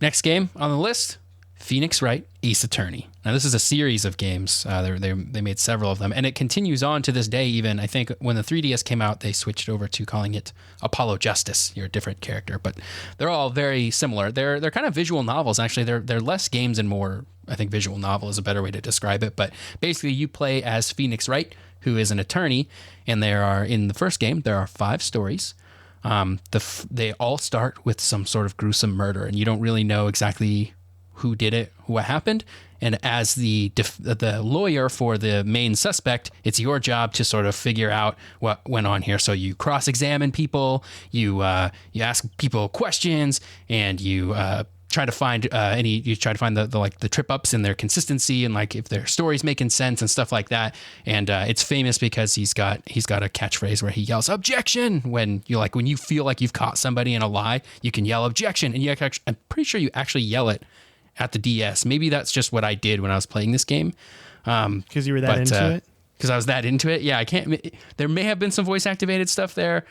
Next game on the list, Phoenix Wright Ace Attorney. Now, this is a series of games. They made several of them, and it continues on to this day. Even I think when the 3DS came out, they switched over to calling it Apollo Justice. You're a different character, but they're all very similar. They're kind of visual novels. Actually, they're less games and more. I think visual novel is a better way to describe it. But basically, you play as Phoenix Wright, who is an attorney, and in the first game there are 5 stories. They all start with some sort of gruesome murder, and you don't really know exactly who did it, what happened, and as the lawyer for the main suspect, it's your job to sort of figure out what went on here. So you cross-examine people, you ask people questions, and you try to find the trip ups in their consistency and like if their story's making sense and stuff like that. And it's famous because he's got a catchphrase where he yells objection when you feel like you've caught somebody in a lie, you can yell objection, and I'm pretty sure you actually yell it at the DS. Maybe that's just what I did when I was playing this game.
Because you were that into it?
because I was that into it. Yeah, I can't. There may have been some voice activated stuff there.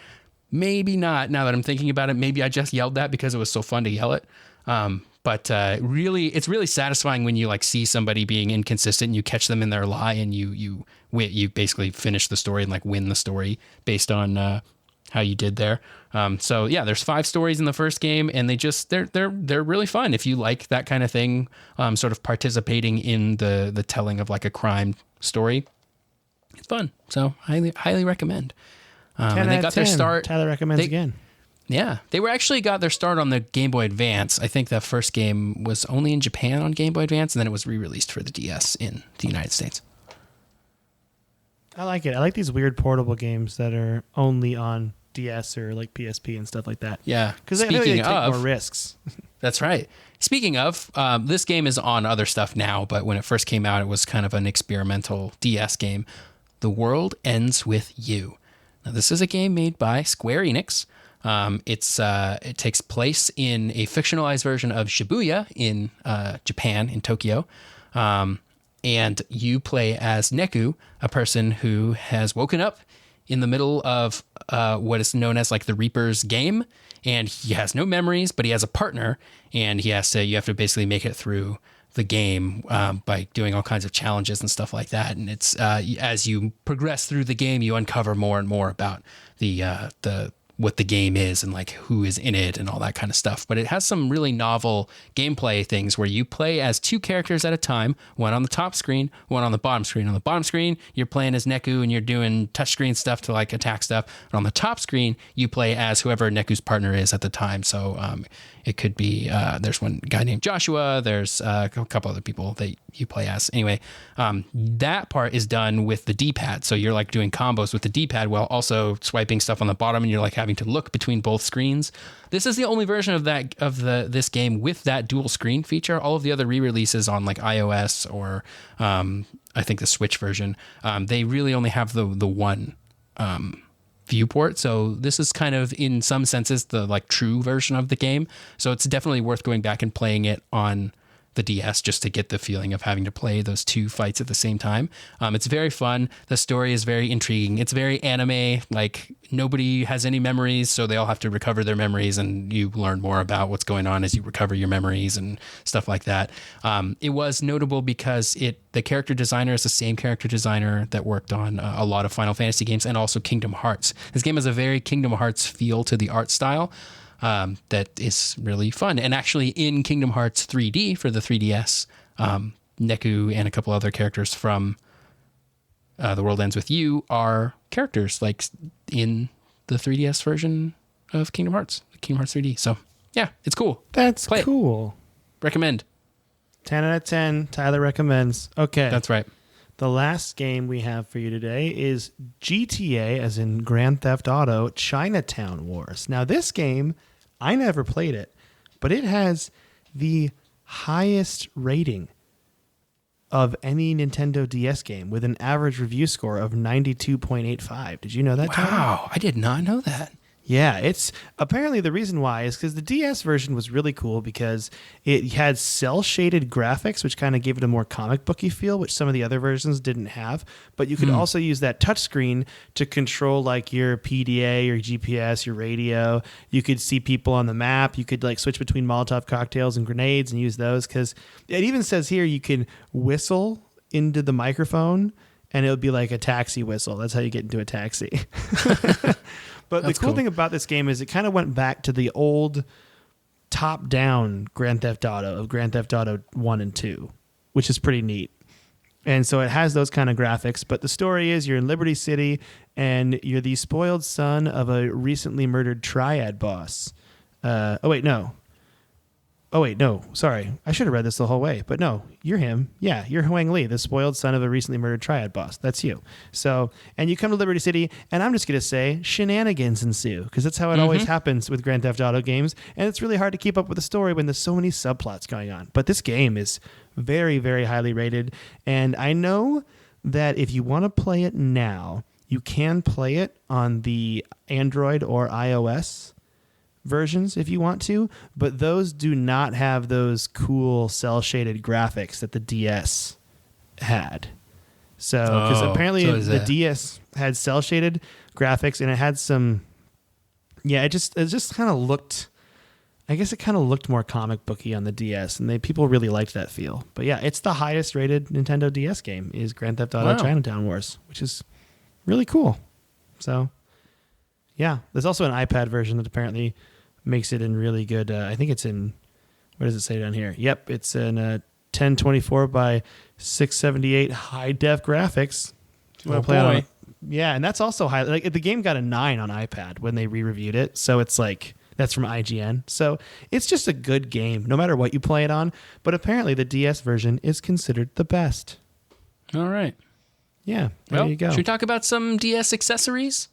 Maybe not. Now that I'm thinking about it, maybe I just yelled that because it was so fun to yell it. But really, it's really satisfying when you like see somebody being inconsistent and you catch them in their lie and you basically finish the story and like win the story based on how you did there. So yeah, there's 5 stories in the first game, and they're really fun if you like that kind of thing. Sort of participating in the telling of like a crime story. It's fun, so highly recommend.
10
and they
out
got
of
their
10.
start.
Tyler recommends again.
Yeah, they were actually got their start on the Game Boy Advance. I think that first game was only in Japan on Game Boy Advance, and then it was re-released for the DS in the United States.
I like it. I like these weird portable games that are only on DS or like PSP and stuff like that.
Yeah,
because they take more risks.
That's right. Speaking of, this game is on other stuff now, but when it first came out, it was kind of an experimental DS game. The World Ends With You. Now, this is a game made by Square Enix. It takes place in a fictionalized version of Shibuya in Japan, in Tokyo. And you play as Neku, a person who has woken up in the middle of what is known as like the Reaper's game. And he has no memories, but he has a partner. And you have to basically make it through the game by doing all kinds of challenges and stuff like that. And it's as you progress through the game, you uncover more and more about the what the game is and like who is in it and all that kind of stuff. But it has some really novel gameplay things where you play as 2 characters at a time, one on the top screen, one on the bottom screen. On the bottom screen, you're playing as Neku and you're doing touchscreen stuff to like attack stuff. And on the top screen, you play as whoever Neku's partner is at the time. So it could be, there's one guy named Joshua. There's a couple other people that you play as. Anyway, that part is done with the D-pad. So you're like doing combos with the D-pad while also swiping stuff on the bottom, and you're like having to look between both screens. This is the only version of this game with that dual screen feature. All of the other re-releases on like iOS or I think the Switch version, they really only have the one viewport. So this is kind of in some senses the like true version of the game. So it's definitely worth going back and playing it on the DS just to get the feeling of having to play those 2 fights at the same time. It's very fun. The story is very intriguing. It's very anime, like nobody has any memories, so they all have to recover their memories, and you learn more about what's going on as you recover your memories and stuff like that. It was notable because the character designer is the same character designer that worked on a lot of Final Fantasy games and also Kingdom Hearts. This game has a very Kingdom Hearts feel to the art style. That is really fun. And actually in Kingdom Hearts 3D for the 3DS, Neku and a couple other characters from The World Ends With You are characters like in the 3DS version of Kingdom Hearts 3D. So yeah, it's cool.
That's
Play
cool.
It. Recommend.
10 out of 10. Tyler recommends. Okay.
That's right.
The last game we have for you today is GTA, as in Grand Theft Auto, Chinatown Wars. Now, this game, I never played it, but it has the highest rating of any Nintendo DS game with an average review score of 92.85. Did you know that, Tyler?
Wow, I did not know that.
Yeah, it's apparently the reason why is because the DS version was really cool because it had cel-shaded graphics, which kind of gave it a more comic booky feel, which some of the other versions didn't have. But you could also use that touchscreen to control like your PDA, your GPS, your radio. You could see people on the map. You could like switch between Molotov cocktails and grenades and use those, because it even says here you can whistle into the microphone and it would be like a taxi whistle. That's how you get into a taxi. But the cool thing about this game is it kind of went back to the old top-down Grand Theft Auto of Grand Theft Auto 1 and 2, which is pretty neat. And so it has those kind of graphics. But the story is you're in Liberty City, and you're the spoiled son of a recently murdered triad boss. Sorry. I should have read this the whole way. But no, you're him. Yeah, you're Huang Li, the spoiled son of a recently murdered triad boss. That's you. So, and you come to Liberty City, and I'm just going to say shenanigans ensue, because that's how it always happens with Grand Theft Auto games. And it's really hard to keep up with the story when there's so many subplots going on. But this game is very, very highly rated. And I know that if you want to play it now, you can play it on the Android or iOS versions if you want to, but those do not have those cool cel-shaded graphics that the DS had. So because apparently
so is
the
that.
DS had cell shaded graphics and it had some, it just kind of looked. I guess it kind of looked more comic booky on the DS, and people really liked that feel. But yeah, it's the highest rated Nintendo DS game is Grand Theft Auto Chinatown Wars, which is really cool. So yeah, there's also an iPad version that apparently makes it in really good. I think it's in, what does it say down here? Yep, it's in 1024 by 678 high def graphics. If you want to play on it. Yeah, and that's also high. Like the game got a 9 on iPad when they re-reviewed it, so it's like. That's from IGN. So it's just a good game, no matter what you play it on. But apparently the DS version is considered the best.
All right.
Yeah, there you go.
Should we talk about some DS accessories?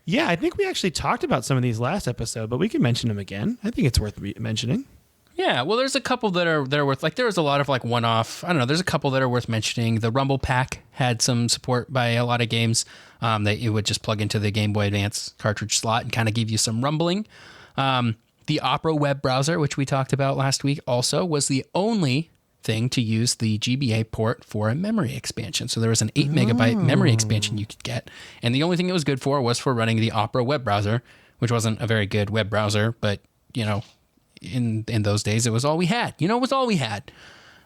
Yeah, I think we actually talked about some of these last episode, but we can mention them again. I think it's worth mentioning.
Yeah, well, there's a couple that are worth, like, there was a lot of, like, one-off, I don't know, there's a couple that are worth mentioning. The Rumble Pack had some support by a lot of games that you would just plug into the Game Boy Advance cartridge slot and kind of give you some rumbling. The Opera web browser, which we talked about last week, also was the only thing to use the GBA port for a memory expansion. So there was an 8 megabyte memory expansion you could get. And the only thing it was good for was for running the Opera web browser, which wasn't a very good web browser, but, you know, in those days, it was all we had. You know, it was all we had.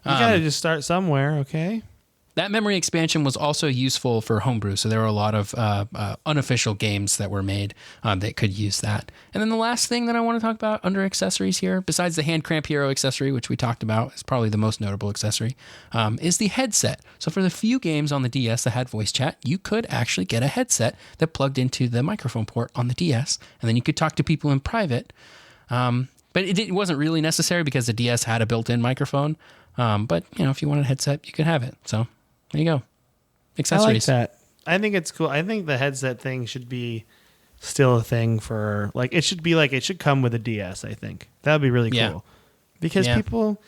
You gotta just start somewhere, okay?
That memory expansion was also useful for homebrew, so there were a lot of unofficial games that were made that could use that. And then the last thing that I want to talk about under accessories here, besides the Hand Cramp Hero accessory, which we talked about, is probably the most notable accessory, is the headset. So for the few games on the DS that had voice chat, you could actually get a headset that plugged into the microphone port on the DS, and then you could talk to people in private. But it wasn't really necessary because the DS had a built-in microphone. But, you know, if you wanted a headset, you could have it. So there you go. Accessories.
I like that. I think it's cool. I think the headset thing should be still a thing for, like, it should come with a DS, I think. That would be really cool. Because people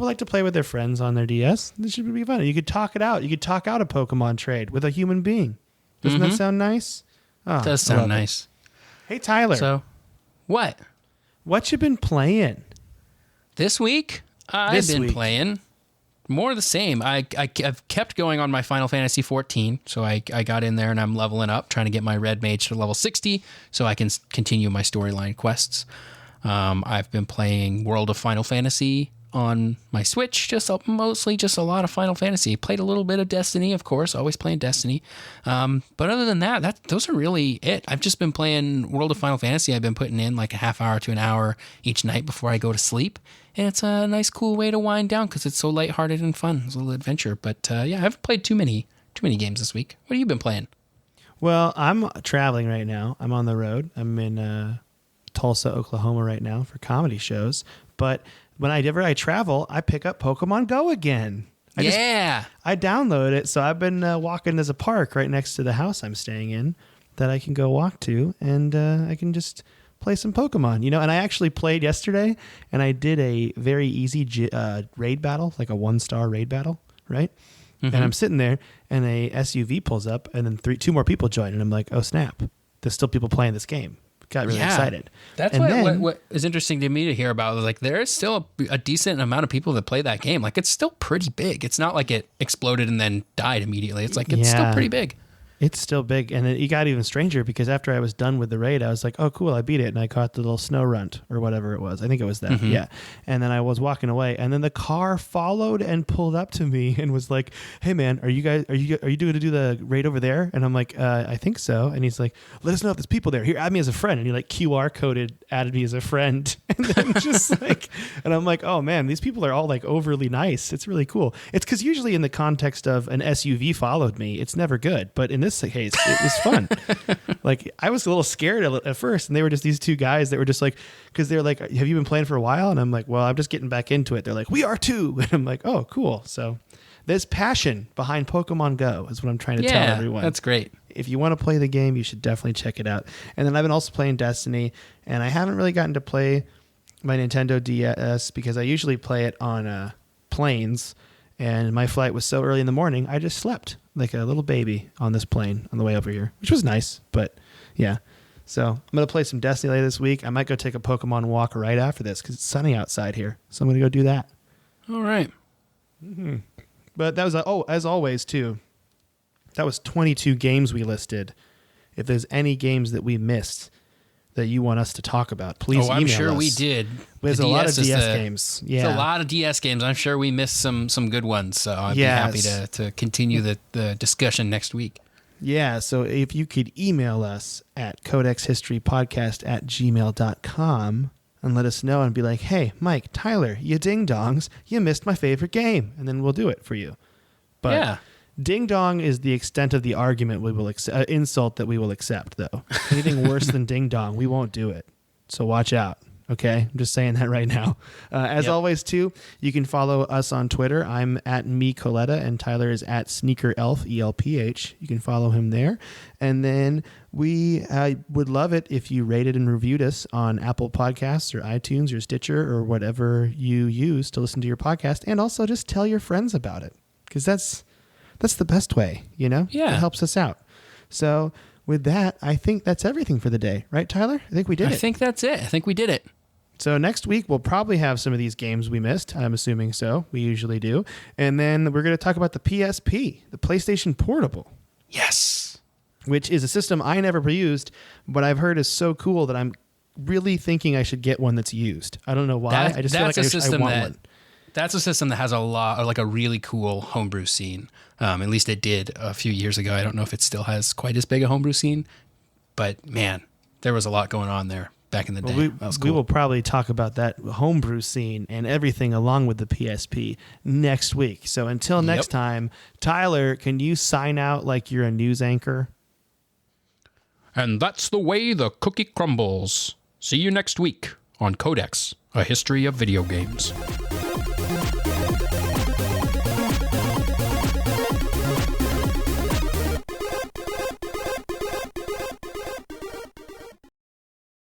like to play with their friends on their DS. This should be fun. You could talk it out. You could talk out a Pokemon trade with a human being. Doesn't that sound nice? Oh,
it does sound nice.
Hey, Tyler.
So, what?
What you been playing?
This week, I've been playing more of the same. I've kept going on my Final Fantasy 14, so I got in there and I'm leveling up, trying to get my Red Mage to level 60 so I can continue my storyline quests. I've been playing World of Final Fantasy on my Switch, mostly just a lot of Final Fantasy. Played a little bit of Destiny, of course, always playing Destiny. But other than that, those are really it. I've just been playing World of Final Fantasy. I've been putting in like a half hour to an hour each night before I go to sleep. And it's a nice, cool way to wind down because it's so lighthearted and fun. It's a little adventure. But I haven't played too many games this week. What have you been playing?
Well, I'm traveling right now. I'm on the road. I'm in Tulsa, Oklahoma right now for comedy shows. But whenever I travel, I pick up Pokemon Go again. I download it. So I've been walking. There's a park right next to the house I'm staying in that I can go walk to. And I can just play some Pokemon, and I actually played yesterday and I did a very easy raid battle, like a 1-star raid battle, right? Mm-hmm. And I'm sitting there and a SUV pulls up and then 2 more people join and I'm like, oh snap, there's still people playing this game. Got really excited.
That's what is interesting to me to hear about. Like there is still a decent amount of people that play that game. Like it's still pretty big. It's not like it exploded and then died immediately. It's like it's still pretty big. It's still big, and it got even stranger because after I was done with the raid, I was like, oh, cool, I beat it, and I caught the little snow runt or whatever it was. I think it was that, yeah. And then I was walking away, and then the car followed and pulled up to me and was like, hey, man, are you going to do the raid over there? And I'm like, I think so. And he's like, let us know if there's people there. Here, add me as a friend. And he like QR coded, added me as a friend. And then just like, and I'm like, oh, man, these people are all like overly nice. It's really cool. It's because usually in the context of an SUV followed me, it's never good. But in this case, it was fun. Like I was a little scared at first, and they were just these 2 guys that were just like, because they're like, have you been playing for a while? And I'm like, well, I'm just getting back into it. They're like, we are too. And I'm like, oh, cool. So there's passion behind Pokemon Go is what I'm trying to tell everyone. That's great. If you want to play the game, you should definitely check it out. And then I've been also playing Destiny, and I haven't really gotten to play my Nintendo DS because I usually play it on planes. And my flight was so early in the morning, I just slept like a little baby on this plane on the way over here, which was nice. But yeah, so I'm going to play some Destiny later this week. I might go take a Pokemon walk right after this because it's sunny outside here. So I'm going to go do that. All right. Mm-hmm. But that was, as always, too,
That was 22 games we listed. If there's any games that we missed that you want us to talk about, please email us.
I'm sure we did.
There's a lot of DS games. Yeah.
There's a lot of DS games. I'm sure we missed some good ones. So I'd be happy to continue the discussion next week.
Yeah, so if you could email us at codexhistorypodcast@gmail.com and let us know and be like, hey, Mike, Tyler, you ding-dongs, you missed my favorite game. And then we'll do it for you. But
yeah.
Ding-dong is the extent of the argument we will insult that we will accept, though. Anything worse than ding-dong, we won't do it. So watch out. Okay, I'm just saying that right now. As always, too, you can follow us on Twitter. I'm at @mecoletta, and Tyler is at SneakerElf, ELPH. You can follow him there. And then we would love it if you rated and reviewed us on Apple Podcasts or iTunes or Stitcher or whatever you use to listen to your podcast. And also just tell your friends about it, because that's the best way, you know?
Yeah.
It helps us out. So with that, I think that's everything for the day. Right, Tyler? I think we did it.
I think that's it. I think we did it.
So next week, we'll probably have some of these games we missed. I'm assuming so. We usually do. And then we're going to talk about the PSP, the PlayStation Portable.
Yes.
Which is a system I never used, but I've heard is so cool that I'm really thinking I should get one that's used. I don't know why. I just feel like I want one.
That's a system that has a lot, or like a really cool homebrew scene. At least it did a few years ago. I don't know if it still has quite as big a homebrew scene, but man, there was a lot going on there back in the day. That was cool.
We will probably talk about that homebrew scene and everything along with the PSP next week. So until next time, Tyler, can you sign out like you're a news anchor?
And that's the way the cookie crumbles. See you next week on Codex, a history of video games.